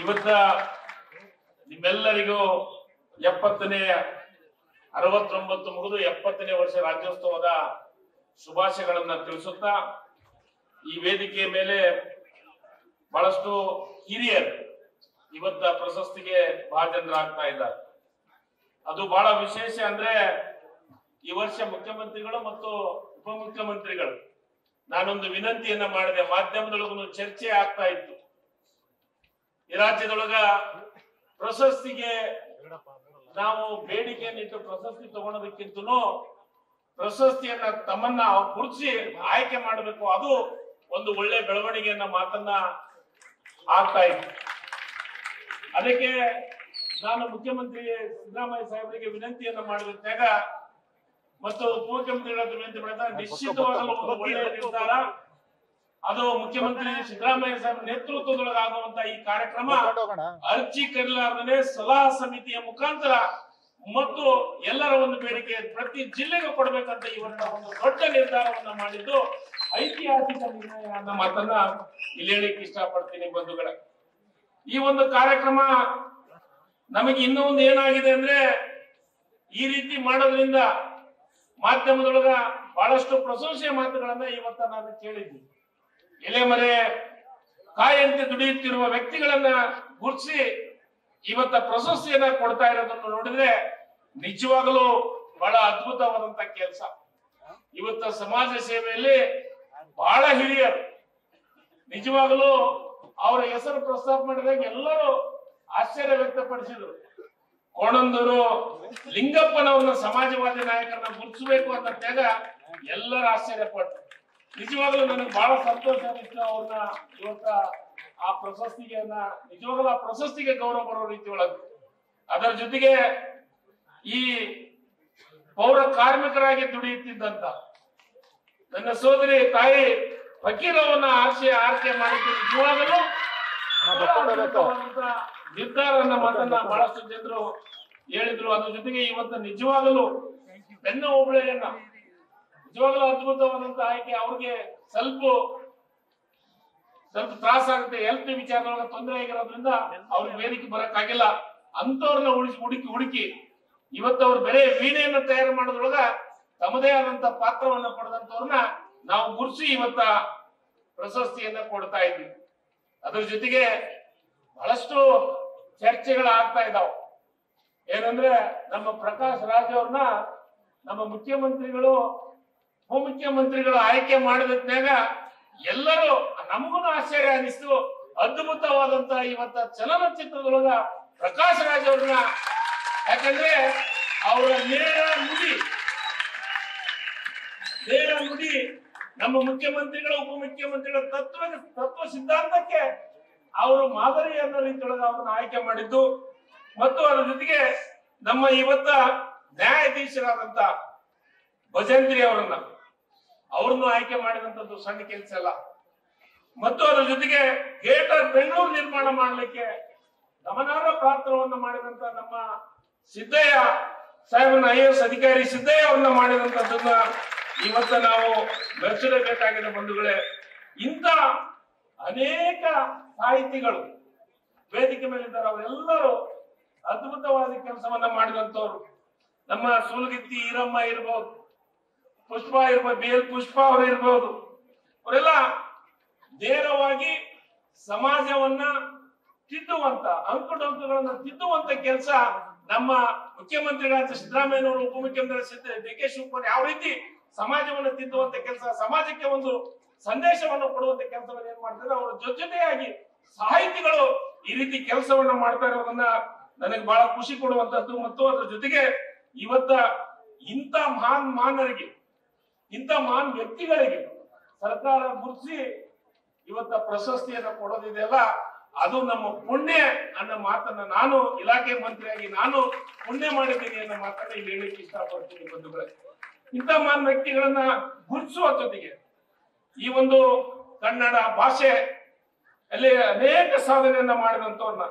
ಇವತ್ತ ನಿಮ್ಮೆಲ್ಲರಿಗೂ 69 ಮುಗಿದು 70ನೇ ವರ್ಷ ರಾಜ್ಯೋತ್ಸವದ ಶುಭಾಶಯಗಳನ್ನ ತಿಳಿಸುತ್ತಾ ಈ ವೇದಿಕೆಯ ಮೇಲೆ ಬಹಳಷ್ಟು ಹಿರಿಯರು ಇವತ್ತ ಪ್ರಶಸ್ತಿಗೆ ಭಾಜನರಾಗ್ತಾ ಇದ್ದಾರೆ. ಅದು ಬಹಳ ವಿಶೇಷ ಅಂದ್ರೆ ಈ ವರ್ಷ ಮುಖ್ಯಮಂತ್ರಿಗಳು ಮತ್ತು ಉಪಮುಖ್ಯಮಂತ್ರಿಗಳು ನಾನೊಂದು ವಿನಂತಿಯನ್ನ ಮಾಡಿದೆ. ಮಾಧ್ಯಮದೊಳಗೂ ಚರ್ಚೆ ಆಗ್ತಾ ಇತ್ತು. ಈ ರಾಜ್ಯದೊಳಗ ಪ್ರಶಸ್ತಿಗೆ ನಾವು ಬೇಡಿಕೆಯನ್ನಿಟ್ಟು ಪ್ರಶಸ್ತಿ ತಗೊಳೋದಕ್ಕಿಂತನೂ ಪ್ರಶಸ್ತಿಯನ್ನ ತಮ್ಮನ್ನ ಗುರುತಿಸಿ ಆಯ್ಕೆ ಮಾಡಬೇಕು, ಅದು ಒಂದು ಒಳ್ಳೆ ಬೆಳವಣಿಗೆಯನ್ನ ಮಾತನ್ನ ಆಗ್ತಾ ಇತ್ತು. ಅದಕ್ಕೆ ನಾನು ಮುಖ್ಯಮಂತ್ರಿ ಸಿದ್ದರಾಮಯ್ಯ ಸಾಹೇಬರಿಗೆ ವಿನಂತಿಯನ್ನ ಮಾಡಿದಾಗ ಮತ್ತು ಉಪಮುಖ್ಯಮಂತ್ರಿಗಳ ವಿನಂತಿ ಮಾಡಿದಾಗ ನಿಶ್ಚಿತವಾಗಲೂ ಒಂದು ಒಳ್ಳೆಯ ನಿರ್ಧಾರ. ಅದು ಮುಖ್ಯಮಂತ್ರಿ ಸಿದ್ದರಾಮಯ್ಯ ಸಾಹೇಬ್ ನೇತೃತ್ವದೊಳಗಾಗುವಂತ ಈ ಕಾರ್ಯಕ್ರಮ ಅರ್ಜಿ ಕರೆಲಾರದೇ ಸಲಹಾ ಸಮಿತಿಯ ಮುಖಾಂತರ ಮತ್ತು ಎಲ್ಲರ ಒಂದು ಬೇಡಿಕೆ ಪ್ರತಿ ಜಿಲ್ಲೆಗೆ ಕೊಡಬೇಕಂತ ಇವತ್ತ ಒಂದು ದೊಡ್ಡ ನಿರ್ಧಾರವನ್ನ ಮಾಡಿದ್ದು ಐತಿಹಾಸಿಕ ನಿರ್ಣಯ ಅನ್ನೋ ಮಾತನ್ನ ಇಲ್ಲಿ ಹೇಳಿಕ್ಕೆ ಇಷ್ಟಪಡ್ತೀನಿ ಬಂಧುಗಳೇ. ಈ ಒಂದು ಕಾರ್ಯಕ್ರಮ ನಮಗೆ ಇನ್ನೂ ಒಂದು ಏನಾಗಿದೆ ಅಂದ್ರೆ ಈ ರೀತಿ ಮಾಡೋದ್ರಿಂದ ಮಾಧ್ಯಮದೊಳಗ ಬಹಳಷ್ಟು ಪ್ರಶಂಸೆಯ ಮಾತುಗಳನ್ನ ಇವತ್ತ ನಾನು ಕೇಳಿದ್ವಿ. ಎಲೆಮರೆ ಕಾಯಂತೆ ದುಡಿಯುತ್ತಿರುವ ವ್ಯಕ್ತಿಗಳನ್ನ ಗುರುತಿಸಿ ಇವತ್ತ ಪ್ರಶಸ್ತಿಯನ್ನ ಕೊಡ್ತಾ ಇರೋದನ್ನು ನೋಡಿದ್ರೆ ನಿಜವಾಗಲೂ ಬಹಳ ಅದ್ಭುತವಾದಂತ ಕೆಲಸ. ಇವತ್ತ ಸಮಾಜ ಸೇವೆಯಲ್ಲಿ ಬಹಳ ಹಿರಿಯರು ನಿಜವಾಗಲೂ ಅವರ ಹೆಸರು ಪ್ರಸ್ತಾಪ ಮಾಡಿದಾಗ ಎಲ್ಲರೂ ಆಶ್ಚರ್ಯ ವ್ಯಕ್ತಪಡಿಸಿದ್ರು. ಕೋಣಂದೂರು ಲಿಂಗಪ್ಪನವರನ್ನ ಸಮಾಜವಾದಿ ನಾಯಕರನ್ನ ಗುರುತಿಸಬೇಕು ಅಂತ ತ್ಯಾಗ ಎಲ್ಲರೂ ಆಶ್ಚರ್ಯಪಟ್ಟರು. ನಿಜವಾಗ್ಲೂ ನನಗೆ ಬಹಳ ಸಂತೋಷ ಅನಿಸ್ತು. ಅವ್ರನ್ನ ಇವತ್ತ ಆ ಪ್ರಶಸ್ತಿಗೆ ನಿಜವಾಗ್ಲೂ ಆ ಪ್ರಶಸ್ತಿಗೆ ಗೌರವ ಬರೋ ರೀತಿ ಒಳಗೆ ಅದರ ಜೊತೆಗೆ ಈ ಪೌರ ಕಾರ್ಮಿಕರಾಗಿ ದುಡಿಯುತ್ತಿದ್ದಂತ ನನ್ನ ಸೋದರಿ ತಾಯಿ ಫಕೀರವನ್ನ ಆರ್ಕೆ ಮಾಡಿದ್ದು ನಿಜವಾಗಲೂ ನಿರ್ಧಾರ ಮಾತನ್ನ ಬಹಳಷ್ಟು ಜನರು ಹೇಳಿದ್ರು. ಅದ್ರ ಜೊತೆಗೆ ಇವತ್ತು ನಿಜವಾಗಲೂ ಬೆನ್ನ ಹೋಬಳಿಯನ್ನ ನಿಜವಾಗಲೂ ಅದ್ಭುತವಾದಂತ ಆಯ್ಕೆ. ಅವ್ರಿಗೆ ಸ್ವಲ್ಪ ತ್ರಾಸ ಆಗುತ್ತೆ, ಹೆಲ್ತ್ ವಿಚಾರದೊಳಗೆ ತೊಂದರೆ ಆಗಿರೋದ್ರಿಂದ ಅವ್ರಿಗೆ ವೇದಿಕೆ ಬರಕ್ಕಾಗಿಲ್ಲ. ಅಂತವ್ರನ್ನ ಹುಡುಕಿ ಇವತ್ತು ಅವ್ರು ಬೇರೆ ವೀಣೆಯನ್ನ ತಯಾರು ಮಾಡೋದ್ರೊಳಗ ತಮ್ಮದೇ ಆದಂತ ಪಾತ್ರವನ್ನ ಪಡೆದಂತವ್ರನ್ನ ನಾವು ಗುರುಸಿ ಇವತ್ತ ಪ್ರಶಸ್ತಿಯನ್ನ ಕೊಡ್ತಾ ಇದ್ವಿ. ಅದ್ರ ಜೊತೆಗೆ ಬಹಳಷ್ಟು ಚರ್ಚೆಗಳಾಗ್ತಾ ಇದಾವ. ಏನಂದ್ರೆ ನಮ್ಮ ಪ್ರಕಾಶ್ ರಾಜ್ ಅವ್ರನ್ನ ನಮ್ಮ ಮುಖ್ಯಮಂತ್ರಿಗಳು ಉಪಮುಖ್ಯಮಂತ್ರಿಗಳು ಆಯ್ಕೆ ಮಾಡಿದ್ಮ್ಯಾಗ ಎಲ್ಲರೂ ನಮಗೂ ಆಶ್ಚರ್ಯ ಅನಿಸ್ತು. ಅದ್ಭುತವಾದಂತ ಇವತ್ತ ಚಲನಚಿತ್ರದೊಳಗ ಪ್ರಕಾಶ್ ರಾಜ್ ಅವ್ರನ್ನ, ಯಾಕಂದ್ರೆ ಅವರ ನೇರ ನುಡಿ ನಮ್ಮ ಮುಖ್ಯಮಂತ್ರಿಗಳು ಉಪಮುಖ್ಯಮಂತ್ರಿಗಳ ತತ್ವ ಸಿದ್ಧಾಂತಕ್ಕೆ ಅವರು ಮಾದರಿ ಅನ್ನೋ ರೀತಿಯೊಳಗೆ ಅವ್ರನ್ನ ಆಯ್ಕೆ ಮಾಡಿದ್ದು. ಮತ್ತು ಅದರ ಜೊತೆಗೆ ನಮ್ಮ ಇವತ್ತ ನ್ಯಾಯಾಧೀಶರಾದಂತ ಭಜಂತ್ರಿ ಅವ್ರನ್ನು ಆಯ್ಕೆ ಮಾಡಿದಂಥದ್ದು ಸಣ್ಣ ಕೆಲಸ ಅಲ್ಲ. ಮತ್ತು ಅದರ ಜೊತೆಗೆ ಗ್ರೇಟರ್ ಬೆಂಗಳೂರು ನಿರ್ಮಾಣ ಮಾಡಲಿಕ್ಕೆ ಗಮನಾರ್ಹ ಪಾತ್ರವನ್ನು ಮಾಡಿದಂತ ನಮ್ಮ ಸಿದ್ದಯ್ಯ ಸಾಹೇಬನ IAS ಅಧಿಕಾರಿ ಸಿದ್ದಯ್ಯ ಅವ್ರನ್ನ ಮಾಡಿದಂಥದ್ದನ್ನ ಇವತ್ತ ನಾವು ಮೆಚ್ಚಲೇಬೇಕಾಗಿದೆ ಬಂಧುಗಳೇ. ಇಂಥ ಅನೇಕ ಸಾಹಿತಿಗಳು ವೇದಿಕೆ ಮೇಲಿದ್ದಾರೆ. ಅವರೆಲ್ಲರೂ ಅದ್ಭುತವಾದ ಕೆಲಸವನ್ನ ಮಾಡಿದಂತವ್ರು. ನಮ್ಮ ಸೂಲಗಿತ್ತಿ ಈರಮ್ಮ ಇರ್ಬೋದು, ಪುಷ್ಪ ಇರ್ಬೋದು, BL ಪುಷ್ಪ ಅವರು ಇರ್ಬೋದು, ಅವರೆಲ್ಲ ನೇರವಾಗಿ ಸಮಾಜವನ್ನ ತಿದ್ದುವಂತ ಅಂಕುಡೊಂಕುಗಳನ್ನ ತಿದ್ದುವಂತ ಕೆಲಸ ನಮ್ಮ ಮುಖ್ಯಮಂತ್ರಿಗಳಾದ ಸಿದ್ದರಾಮಯ್ಯನವರು, ಉಪಮುಖ್ಯಮಂತ್ರಿ DK ಶಿವಕುಮಾರ್ ಯಾವ ರೀತಿ ಸಮಾಜವನ್ನು ತಿದ್ದುವಂತ ಕೆಲಸ, ಸಮಾಜಕ್ಕೆ ಒಂದು ಸಂದೇಶವನ್ನು ಕೊಡುವಂತ ಕೆಲಸವನ್ನು ಏನ್ ಮಾಡ್ತಾರೆ, ಅವರ ಜೊತೆಯಾಗಿ ಸಾಹಿತಿಗಳು ಈ ರೀತಿ ಕೆಲಸವನ್ನ ಮಾಡ್ತಾ ಇರೋದನ್ನ ನನಗೆ ಬಹಳ ಖುಷಿ ಕೊಡುವಂತದ್ದು. ಮತ್ತು ಅದ್ರ ಜೊತೆಗೆ ಇವತ್ತ ಇಂಥ ಮಾನರಿಗೆ, ಇಂಥ ಮಹಾನ್ ವ್ಯಕ್ತಿಗಳಿಗೆ ಸರ್ಕಾರ ಗುರುತಿಸಿ ಇವತ್ತ ಪ್ರಶಸ್ತಿಯನ್ನ ಕೊಡೋದಿದೆಯಲ್ಲ, ಅದು ನಮ್ಮ ಪುಣ್ಯ ಅನ್ನೋ ಮಾತನ್ನ ನಾನು ಇಲಾಖೆ ಮಂತ್ರಿಯಾಗಿ ನಾನು ಪುಣ್ಯ ಮಾಡಿದ್ದೀನಿ ಅನ್ನೋ ಮಾತನ್ನ ಇಲ್ಲಿ ಹೇಳಿಕ್ಕೆ ಇಷ್ಟಪಡ್ತೀನಿ ಬಂಧುಗಳೇ. ಇಂಥ ಮಹಾನ್ ವ್ಯಕ್ತಿಗಳನ್ನ ಗುರುತಿಸುವ ಜೊತೆಗೆ ಈ ಒಂದು ಕನ್ನಡ ಭಾಷೆ ಅಲ್ಲಿ ಅನೇಕ ಸಾಧನೆಯನ್ನ ಮಾಡಿದಂತವ್ರನ್ನ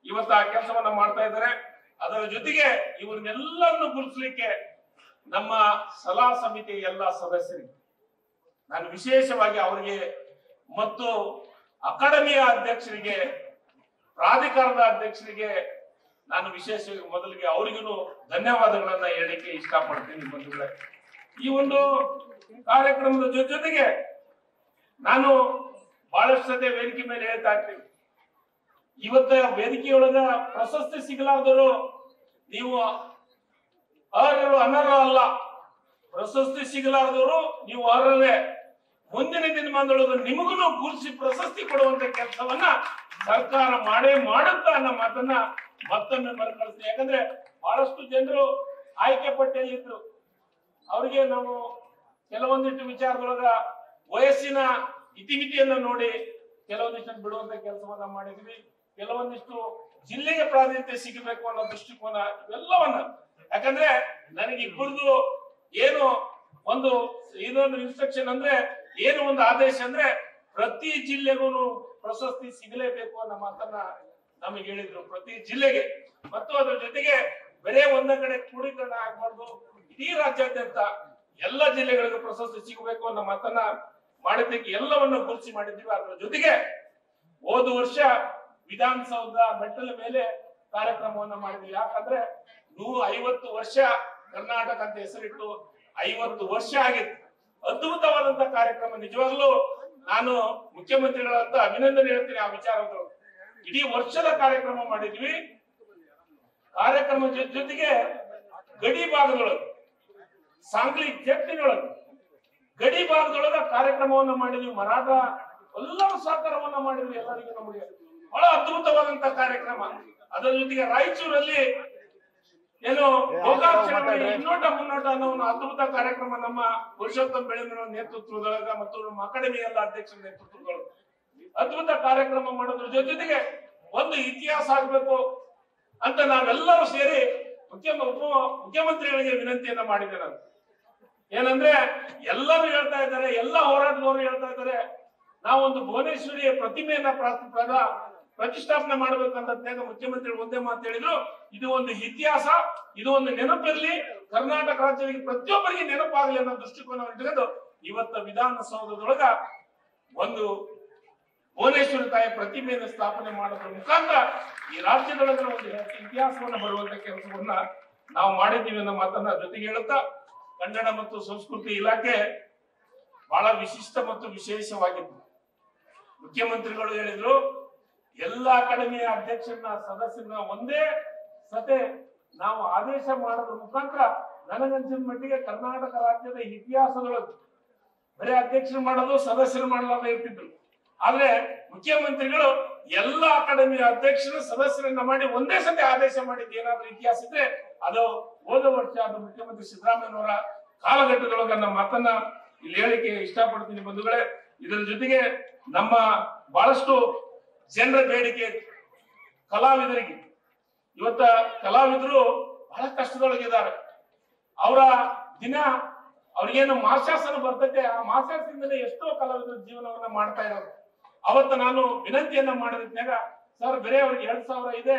ಇವತ್ತು ಆ ಕೆಲಸವನ್ನ ಮಾಡ್ತಾ ಇದ್ದಾರೆ. ಅದರ ಜೊತೆಗೆ ಇವ್ರನ್ನೆಲ್ಲರನ್ನು ಗುರುತಿಸಲಿಕ್ಕೆ ನಮ್ಮ ಸಲಹಾ ಸಮಿತಿಯ ಎಲ್ಲ ಸದಸ್ಯರಿಗೆ ನಾನು ವಿಶೇಷವಾಗಿ ಅವರಿಗೆ ಮತ್ತು ಅಕಾಡೆಮಿಯ ಅಧ್ಯಕ್ಷರಿಗೆ ಪ್ರಾಧಿಕಾರದ ಅಧ್ಯಕ್ಷರಿಗೆ ನಾನು ವಿಶೇಷವಾಗಿ ಮೊದಲಿಗೆ ಅವರಿಗೂ ಧನ್ಯವಾದಗಳನ್ನ ಹೇಳಲಿಕ್ಕೆ ಇಷ್ಟಪಡ್ತೀನಿ ಬಂಧುಗಳೇ. ಈ ಒಂದು ಕಾರ್ಯಕ್ರಮದ ಜೊತೆಗೆ ನಾನು ಬಹಳಷ್ಟು ಸತಿ ವೇದಿಕೆ ಮೇಲೆ ಹೇಳ್ತಾ ಇರ್ತೀನಿ, ಇವತ್ತ ವೇದಿಕೆಯೊಳಗ ಪ್ರಶಸ್ತಿ ಸಿಗಲಾರ್ದವರು ನೀವು ಅರ್ಹರು ಅನರ್ಹ ಅಲ್ಲ. ಪ್ರಶಸ್ತಿ ಸಿಗಲಾರ್ದವರು ನೀವು ಅರ್ಹರೇ. ಮುಂದಿನ ದಿನಮಾನದೊಳಗೆ ನಿಮಗೂ ಗುರುತಿಸಿ ಪ್ರಶಸ್ತಿ ಕೊಡುವಂತ ಕೆಲಸವನ್ನ ಸರ್ಕಾರ ಮಾಡೇ ಮಾಡುತ್ತಾ ಅನ್ನೋ ಮಾತನ್ನ ಮತ್ತೊಮ್ಮೆ ಮರುಕಳಿಸ್ತೀನಿ. ಯಾಕಂದ್ರೆ ಬಹಳಷ್ಟು ಜನರು ಆಯ್ಕೆ ಪಟ್ಟಿಯಲ್ಲಿದ್ರು, ಅವರಿಗೆ ನಾವು ಕೆಲವೊಂದಿಷ್ಟು ವಿಚಾರದೊಳಗ ವಯಸ್ಸಿನ ಇತಿಮಿತಿಯನ್ನ ನೋಡಿ ಕೆಲವೊಂದಿಷ್ಟು ಬಿಡುವಂತ ಕೆಲಸವನ್ನ ಮಾಡಿದ್ವಿ. ಕೆಲವೊಂದಿಷ್ಟು ಜಿಲ್ಲೆಗೆ ಪ್ರಾಧಾನ್ಯತೆ ಸಿಗಬೇಕು ಅನ್ನೋ ದೃಷ್ಟಿಕೋನ ಇವೆಲ್ಲವನ್ನ, ಯಾಕಂದ್ರೆ ನನಗೆ ಇಬ್ಬರದು ಏನು ಒಂದು ಇದೊಂದು ಇನ್ಸ್ಟ್ರಕ್ಷನ್ ಅಂದ್ರೆ ಏನು ಒಂದು ಆದೇಶ ಅಂದ್ರೆ ಪ್ರತಿ ಜಿಲ್ಲೆಗೂ ಪ್ರಶಸ್ತಿ ಸಿಗಲೇಬೇಕು ಅನ್ನೋ ಮಾತನ್ನ ನಮಗೆ ಹೇಳಿದ್ರು, ಪ್ರತಿ ಜಿಲ್ಲೆಗೆ. ಮತ್ತು ಅದ್ರ ಜೊತೆಗೆ ಬೇರೆ ಒಂದ ಕಡೆ ಕ್ರೋಢೀಕರಣ ಆಗ್ಬಾರ್ದು, ಇಡೀ ರಾಜ್ಯಾದ್ಯಂತ ಎಲ್ಲ ಜಿಲ್ಲೆಗಳಿಗೂ ಪ್ರಶಸ್ತಿ ಸಿಗಬೇಕು ಅನ್ನೋ ಮಾತನ್ನ ಮಾಡಿದ್ದಕ್ಕೆ ಎಲ್ಲವನ್ನ ಗುರುತಿಸಿ ಮಾಡಿದ್ವಿ. ಅದರ ಜೊತೆಗೆ ಹೋದ ವರ್ಷ ವಿಧಾನಸೌಧ ಮೆಟ್ಟಲ ಮೇಲೆ ಕಾರ್ಯಕ್ರಮವನ್ನ ಮಾಡಿದ್ವಿ. ಯಾಕಂದ್ರೆ 150 ವರ್ಷ ಕರ್ನಾಟಕ ಅಂತ ಹೆಸರಿಟ್ಟು 50 ವರ್ಷ ಆಗಿತ್ತು. ಅದ್ಭುತವಾದಂತ ಕಾರ್ಯಕ್ರಮ. ನಿಜವಾಗ್ಲೂ ನಾನು ಮುಖ್ಯಮಂತ್ರಿಗಳಂತ ಅಭಿನಂದನೆ ಹೇಳ್ತೀನಿ ಆ ವಿಚಾರಗಳು. ಇಡೀ ವರ್ಷದ ಕಾರ್ಯಕ್ರಮ ಮಾಡಿದ್ವಿ. ಕಾರ್ಯಕ್ರಮ ಜೊತೆಗೆ ಗಡಿ ಭಾಗದೊಳಗೆ ಸಾಂಗ್ಲಿ ಜಟ್ಟಿನೊಳಗೆ ಗಡಿ ಭಾಗದೊಳಗ ಕಾರ್ಯಕ್ರಮವನ್ನ ಮಾಡಿದ್ವಿ. ಮರಾಠ ಎಲ್ಲರೂ ಸಹಕಾರವನ್ನ ಮಾಡಿದ್ವಿ. ಎಲ್ಲರಿಗೂ ನಮಗೆ ಬಹಳ ಅದ್ಭುತವಾದಂತ ಕಾರ್ಯಕ್ರಮ. ಅದರ ಜೊತೆಗೆ ರಾಯಚೂರಲ್ಲಿ ಏನು ಇನ್ನೋಟ ಮುನ್ನೋಟ ಅನ್ನೋ ಒಂದು ಅದ್ಭುತ ಕಾರ್ಯಕ್ರಮ ನಮ್ಮ ಪುರುಷೋತ್ತಮ ಬೆಳೆಮನ ನೇತೃತ್ವದೊಳಗ ಮತ್ತು ನಮ್ಮ ಅಕಾಡೆಮಿ ಎಲ್ಲ ಅಧ್ಯಕ್ಷರ ನೇತೃತ್ವದೊಳಗ ಅದ್ಭುತ ಕಾರ್ಯಕ್ರಮ ಮಾಡೋದ್ರ ಜೊತೆಗೆ ಒಂದು ಇತಿಹಾಸ ಆಗ್ಬೇಕು ಅಂತ ನಾವೆಲ್ಲರೂ ಸೇರಿ ಮುಖ್ಯಮಂತ್ರಿಗಳಿಗೆ ವಿನಂತಿಯನ್ನ ಮಾಡಿದೆ ನಾನು. ಏನಂದ್ರೆ ಎಲ್ಲರೂ ಹೇಳ್ತಾ ಇದ್ದಾರೆ, ಎಲ್ಲ ಹೋರಾಟದವರು ಹೇಳ್ತಾ ಇದ್ದಾರೆ, ನಾವೊಂದು ಭುವನೇಶ್ವರಿಯ ಪ್ರತಿಮೆಯನ್ನ ಪ್ರತಿಷ್ಠಾಪನೆ ಮಾಡ್ಬೇಕಂತ ಮುಖ್ಯಮಂತ್ರಿಗಳು ಒಂದೇ ಮಾತು ಹೇಳಿದ್ರು, ಇದು ಒಂದು ಇತಿಹಾಸ, ಇದು ಒಂದು ನೆನಪಿರ್ಲಿ, ಕರ್ನಾಟಕ ರಾಜ್ಯದಲ್ಲಿ ಪ್ರತಿಯೊಬ್ಬರಿಗೆ ನೆನಪಾಗಲಿ ಅನ್ನೋ ದೃಷ್ಟಿಕೋನವನ್ನು ಇಟ್ಕೊಂಡು ಇವತ್ತು ವಿಧಾನಸೌಧದೊಳಗ ಒಂದು ಭುವನೇಶ್ವರಿ ತಾಯಿಯ ಪ್ರತಿಮೆಯನ್ನು ಸ್ಥಾಪನೆ ಮಾಡೋದ್ರ ಮುಖಾಂತರ ಈ ರಾಜ್ಯದೊಳಗ ಒಂದು ಇತಿಹಾಸವನ್ನ ಬರುವಂತ ಕೆಲಸವನ್ನ ನಾವು ಮಾಡಿದ್ದೀವಿ ಅನ್ನೋ ಮಾತನ್ನ ಜೊತೆಗೆ ಹೇಳುತ್ತಾ, ಕನ್ನಡ ಮತ್ತು ಸಂಸ್ಕೃತಿ ಇಲಾಖೆ ಬಹಳ ವಿಶಿಷ್ಟ ಮತ್ತು ವಿಶೇಷವಾಗಿದ್ದು. ಮುಖ್ಯಮಂತ್ರಿಗಳು ಹೇಳಿದ್ರು, ಎಲ್ಲ ಅಕಾಡೆಮಿಯ ಅಧ್ಯಕ್ಷರನ್ನ ಸದಸ್ಯರನ್ನ ಒಂದೇ ಸತೆ ನಾವು ಆದೇಶ ಮಾಡೋದ್ರ ಮುಖಾಂತರ ನನಗನ್ಸಿದ ಮಟ್ಟಿಗೆ ಕರ್ನಾಟಕ ರಾಜ್ಯದ ಇತಿಹಾಸದೊಳಗೆ ಬರೀ ಅಧ್ಯಕ್ಷರು ಮಾಡೋದು ಸದಸ್ಯರು ಮಾಡಲಾರ್ದೆ ಇರ್ತಿದ್ರು. ಆದ್ರೆ ಮುಖ್ಯಮಂತ್ರಿಗಳು ಎಲ್ಲ ಅಕಾಡೆಮಿಯ ಅಧ್ಯಕ್ಷರು ಸದಸ್ಯರನ್ನ ಮಾಡಿ ಒಂದೇ ಸತಿ ಆದೇಶ ಮಾಡಿದ್ದು ಏನಾದ್ರೂ ಇತಿಹಾಸ ಇದ್ರೆ ಅದು ಹೋದ ವರ್ಷ ಅದು ಮುಖ್ಯಮಂತ್ರಿ ಸಿದ್ದರಾಮಯ್ಯನವರ ಕಾಲಘಟ್ಟದೊಳಗ ನಮ್ಮ ಮಾತನ್ನ ಇಲ್ಲಿ ಹೇಳಿಕೆ ಇಷ್ಟಪಡ್ತೀನಿ ಬಂಧುಗಳೇ. ಇದರ ಜೊತೆಗೆ ನಮ್ಮ ಬಹಳಷ್ಟು ಜನರ ಬೇಡಿಕೆ ಕಲಾವಿದರಿಗೆ, ಇವತ್ತ ಕಲಾವಿದರು ಬಹಳ ಕಷ್ಟದೊಳಗಿದ್ದಾರೆ. ಅವರ ದಿನ ಅವ್ರಿಗೇನು ಮಾಸಾಸನ ಬರ್ತೈತೆ, ಆ ಮಾಸಾಸನದಲ್ಲಿ ಎಷ್ಟೋ ಕಲಾವಿದರು ಜೀವನವನ್ನ ಮಾಡ್ತಾ ಇರೋದು. ಅವತ್ತು ನಾನು ವಿನಂತಿಯನ್ನ ಮಾಡಿದ್ನಾಗ, ಸರ್ ಬೇರೆ ಅವ್ರಿಗೆ 2,000 ಇದೆ,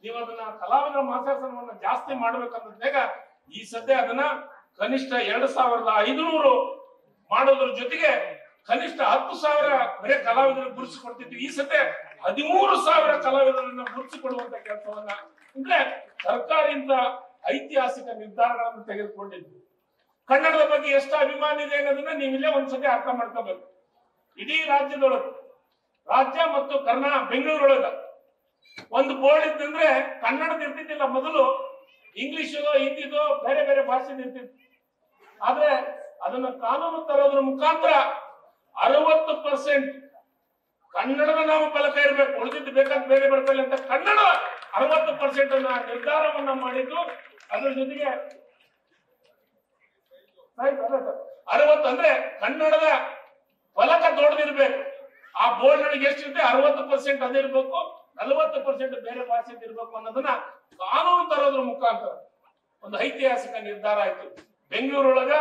ನೀವು ಅದನ್ನ ಕಲಾವಿದರ ಮಾಸಾಸನವನ್ನ ಜಾಸ್ತಿ ಮಾಡ್ಬೇಕಂದಾಗ ಈ ಸದ್ಯ ಅದನ್ನ ಕನಿಷ್ಠ 2,500 ಮಾಡೋದ್ರ ಜೊತೆಗೆ ಕನಿಷ್ಠ 10,000 ಬರೇ ಕಲಾವಿದರಿಗೆ ಗುರುತಿಸಿಕೊಡ್ತಿದ್ವಿ. ಈ ಸದ್ಯ 13,000 ಕಲಾವಿದರನ್ನ ಗುರುತಿಸಿಕೊಡುವಂತ ಕೆಲಸವನ್ನ ಅಂದ್ರೆ ಸರ್ಕಾರದಿಂದ ಐತಿಹಾಸಿಕ ನಿರ್ಧಾರಗಳನ್ನು ತೆಗೆದುಕೊಂಡಿದ್ವಿ. ಕನ್ನಡದ ಬಗ್ಗೆ ಎಷ್ಟು ಅಭಿಮಾನ ಇದೆ ಅನ್ನೋದನ್ನ ನೀವಿಲ್ಲೇ ಒಂದ್ಸತಿ ಅರ್ಥ ಮಾಡ್ಕೋಬೇಕು. ಇಡೀ ರಾಜ್ಯದೊಳಗೆ, ರಾಜ್ಯ ಮತ್ತು ಬೆಂಗಳೂರೊಳಗ ಒಂದು ಬೋರ್ಡ್ ಇತ್ತಂದ್ರೆ ಕನ್ನಡದ ಇರ್ತಿದ್ದಿಲ್ಲ. ಮೊದಲು ಇಂಗ್ಲಿಷೋ ಹಿಂದಿದೋ ಬೇರೆ ಬೇರೆ ಭಾಷೆ ಇರ್ತಿತ್ತು. ಆದ್ರೆ ಅದನ್ನ ಕಾನೂನು ತರೋದ್ರ ಮುಖಾಂತರ 60% ಕನ್ನಡದ ನಾಮಫಲಕ ಇರ್ಬೇಕು, ಉಳಿದಿದ್ದು ಬೇಕಾದ ಬೇರೆ ಬರ್ತಲ್ಲ ಅಂತ ಕನ್ನಡ 60% ಅನ್ನ ನಿರ್ಧಾರವನ್ನ ಮಾಡಿದ್ದು. ಅದ್ರ ಜೊತೆಗೆ 60 ಅಂದ್ರೆ ಕನ್ನಡದ ಫಲಕ ದೊಡ್ಡದಿರ್ಬೇಕು. ಆ ಬೋರ್ಡ್ ನೊಳಗೆ ಎಷ್ಟಿರುತ್ತೆ 60% ಅದಿರ್ಬೇಕು, 40% ಬೇರೆ ಭಾಷೆ ಇರ್ಬೇಕು ಅನ್ನೋದನ್ನ ಕಾನೂನು ತರೋದ್ರ ಮುಖಾಂತರ ಒಂದು ಐತಿಹಾಸಿಕ ನಿರ್ಧಾರ ಆಯ್ತು. ಬೆಂಗಳೂರೊಳಗ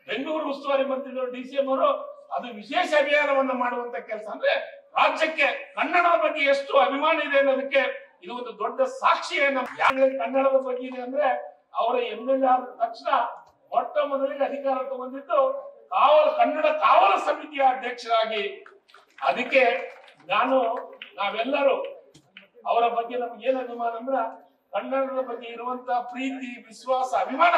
ಬೆಂಗಳೂರು ಉಸ್ತುವಾರಿ ಮಂತ್ರಿಗಳು DCM ಅವರು ಅದು ವಿಶೇಷ ಅಭಿಯಾನವನ್ನ ಮಾಡುವಂತ ಕೆಲಸ. ಅಂದ್ರೆ ರಾಜ್ಯಕ್ಕೆ ಕನ್ನಡದ ಬಗ್ಗೆ ಎಷ್ಟು ಅಭಿಮಾನ ಇದೆ ಅನ್ನೋದಕ್ಕೆ ಇದು ಒಂದು ದೊಡ್ಡ ಸಾಕ್ಷಿಯನ್ನ. ಕನ್ನಡದ ಬಗ್ಗೆ ಇದೆ ಅಂದ್ರೆ ಅವರ MLA ಆದ ತಕ್ಷಣ ಮೊಟ್ಟ ಮೊದಲಿಗೆ ಅಧಿಕಾರ ತಗೊಂಡಿದ್ದು ಕನ್ನಡ ಕಾವಲ ಸಮಿತಿಯ ಅಧ್ಯಕ್ಷರಾಗಿ. ಅದಕ್ಕೆ ನಾವೆಲ್ಲರೂ ಅವರ ಬಗ್ಗೆ ನಮ್ಗೆ ಏನ್ ಅಭಿಮಾನ ಅಂದ್ರ ಕನ್ನಡದ ಬಗ್ಗೆ ಇರುವಂತ ಪ್ರೀತಿ ವಿಶ್ವಾಸ ಅಭಿಮಾನ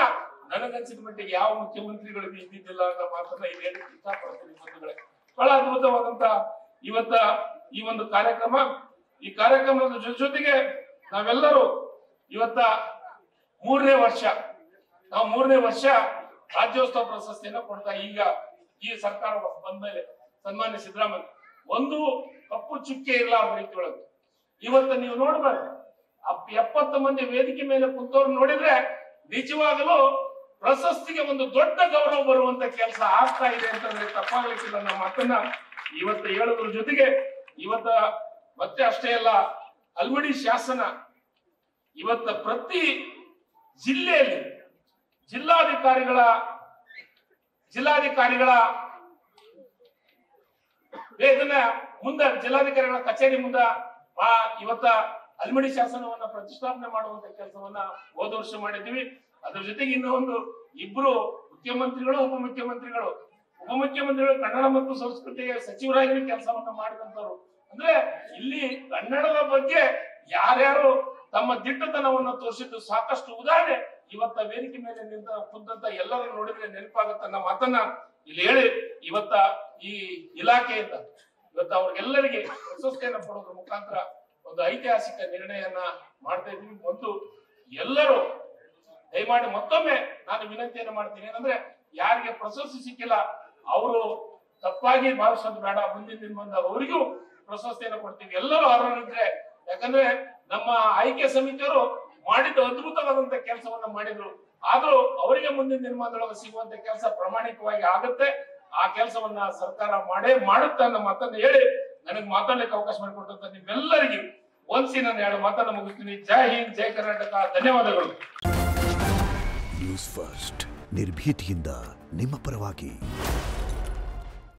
ನನಗನ್ಸಿದ ಮಟ್ಟಿಗೆ ಯಾವ ಮುಖ್ಯಮಂತ್ರಿಗಳಿಗೆ ಇದ್ದಿದ್ದಿಲ್ಲ ಅಂತ ಮಾತನ್ನ ಇಲ್ಲಿ ಹೇಳಕ್ಕೆ ಇಷ್ಟಪಡ್ತೀನಿ ಬಂಧುಗಳೇ. ಬಹಳ ಅದ್ಭುತವಾದಂತ ಇವತ್ತ ಈ ಒಂದು ಕಾರ್ಯಕ್ರಮ, ಈ ಕಾರ್ಯಕ್ರಮದ ಜೊತೆಗೆ ನಾವೆಲ್ಲರೂ ಇವತ್ತ ಮೂರನೇ ವರ್ಷ ರಾಜ್ಯೋತ್ಸವ ಪ್ರಶಸ್ತಿಯನ್ನ ಕೊಡ್ತಾ ಈಗ ಈ ಸರ್ಕಾರ ಬಂದ ಮೇಲೆ ಸನ್ಮಾನ್ಯ ಸಿದ್ದರಾಮಯ್ಯ ಒಂದು ಕಪ್ಪು ಚುಕ್ಕೆ ಇರಲಾರ್ದ ರೀತಿ ಒಳಗೆ ಇವತ್ತು ನೀವು ನೋಡ್ಬಾರ್ದು 70 ಮಂದಿ ವೇದಿಕೆ ಮೇಲೆ ಕುಂತವ್ರು ನೋಡಿದ್ರೆ ನಿಜವಾಗಲೂ ಪ್ರಶಸ್ತಿಗೆ ಒಂದು ದೊಡ್ಡ ಗೌರವ ಬರುವಂತ ಕೆಲಸ ಆಗ್ತಾ ಇದೆ ಅಂತಂದ್ರೆ ತಪ್ಪಾಗ್ಲಿಕ್ಕಿಲ್ಲ. ನಮ್ಮ ಮಾತನ್ನ ಇವತ್ತು ಹೇಳೋದ್ರ ಜೊತೆಗೆ ಇವತ್ತ ಮತ್ತೆ ಅಷ್ಟೇ ಅಲ್ಲ, ಅಲ್ಮಡಿ ಶಾಸನ ಇವತ್ತ ಪ್ರತಿ ಜಿಲ್ಲೆಯಲ್ಲಿ ಜಿಲ್ಲಾಧಿಕಾರಿಗಳ ವೇದನೆ ಮುಂದೆ ಜಿಲ್ಲಾಧಿಕಾರಿಗಳ ಕಚೇರಿ ಮುಂದ ಇವತ್ತ ಅಲ್ಮಡಿ ಶಾಸನವನ್ನ ಪ್ರತಿಷ್ಠಾಪನೆ ಮಾಡುವಂತ ಕೆಲಸವನ್ನ ಹೋದ ವರ್ಷ ಮಾಡಿದ್ವಿ. ಅದ್ರ ಜೊತೆಗೆ ಇನ್ನೂ ಒಂದು ಇಬ್ರು ಮುಖ್ಯಮಂತ್ರಿಗಳು ಉಪಮುಖ್ಯಮಂತ್ರಿಗಳು ಕನ್ನಡ ಮತ್ತು ಸಂಸ್ಕೃತಿಯ ಸಚಿವರಾಗಿ ಕೆಲಸವನ್ನ ಮಾಡಿದಂತವ್ರು. ಅಂದ್ರೆ ಇಲ್ಲಿ ಕನ್ನಡದ ಬಗ್ಗೆ ಯಾರ್ಯಾರು ತಮ್ಮ ದಿಟ್ಟತನವನ್ನ ತೋರಿಸಿದ್ದು ಸಾಕಷ್ಟು ಉದಾಹರಣೆ ಇವತ್ತ ವೇದಿಕೆ ಮೇಲೆ ಕುಂತ ಎಲ್ಲರೂ ನೋಡಿದ್ರೆ ನೆನಪಾಗತ್ತ. ನಮ್ಮ ಮಾತನ್ನ ಇಲ್ಲಿ ಹೇಳಿ ಇವತ್ತ ಈ ಇಲಾಖೆಯಿಂದ ಇವತ್ತ ಅವ್ರಿಗೆಲ್ಲರಿಗೆ ಪ್ರಶಸ್ತಿಯನ್ನ ಕೊಡೋದ್ರ ಮುಖಾಂತರ ಒಂದು ಐತಿಹಾಸಿಕ ನಿರ್ಣಯನ್ನ ಮಾಡ್ತಾ ಇದ್ವಿ. ಒಂದು ಎಲ್ಲರೂ ದಯಮಾಡಿ ಮತ್ತೊಮ್ಮೆ ನಾನು ವಿನಂತಿಯನ್ನ ಮಾಡ್ತೀನಿ, ಏನಂದ್ರೆ ಯಾರಿಗೆ ಪ್ರಶಸ್ತಿ ಸಿಕ್ಕಿಲ್ಲ ಅವರು ತಪ್ಪಾಗಿ ಭಾವಿಸೋದು ಬೇಡ. ಮುಂದಿನ ದಿನ ಅವರಿಗೂ ಪ್ರಶಸ್ತಿಯನ್ನ ಕೊಡ್ತೀವಿ, ಎಲ್ಲರೂ ಅರ್ಹರಿದ್ರೆ. ಯಾಕಂದ್ರೆ ನಮ್ಮ ಆಯ್ಕೆ ಸಮಿತಿಯವರು ಮಾಡಿದ್ದು ಅದ್ಭುತವಾದಂತ ಕೆಲಸವನ್ನ ಮಾಡಿದ್ರು. ಆದ್ರೂ ಅವರಿಗೆ ಮುಂದಿನ ದಿನಮಾನದೊಳಗೆ ಸಿಗುವಂತ ಕೆಲಸ ಪ್ರಾಮಾಣಿಕವಾಗಿ ಆಗುತ್ತೆ. ಆ ಕೆಲಸವನ್ನ ಸರ್ಕಾರ ಮಾಡುತ್ತೆ ಅನ್ನೋ ಮಾತನ್ನ ಹೇಳಿ ನನಗೆ ಮಾತಾಡ್ಲಿಕ್ಕೆ ಅವಕಾಶ ಮಾಡಿಕೊಟ್ಟಂತ ನಿಮ್ಮೆಲ್ಲರಿಗೂ ಒಂದ್ಸಿ ನಾನು ಹೇಳೋ ಮಾತನ್ನ ಮುಗಿಸ್ತೀನಿ. ಜೈ ಹಿಂದ್, ಜೈ ಕರ್ನಾಟಕ, ಧನ್ಯವಾದಗಳು. ನ್ಯೂಸ್ ಫಸ್ಟ್ ನಿರ್ಭೀತಿಯಿಂದ ನಿಮ್ಮ ಪರವಾಗಿ.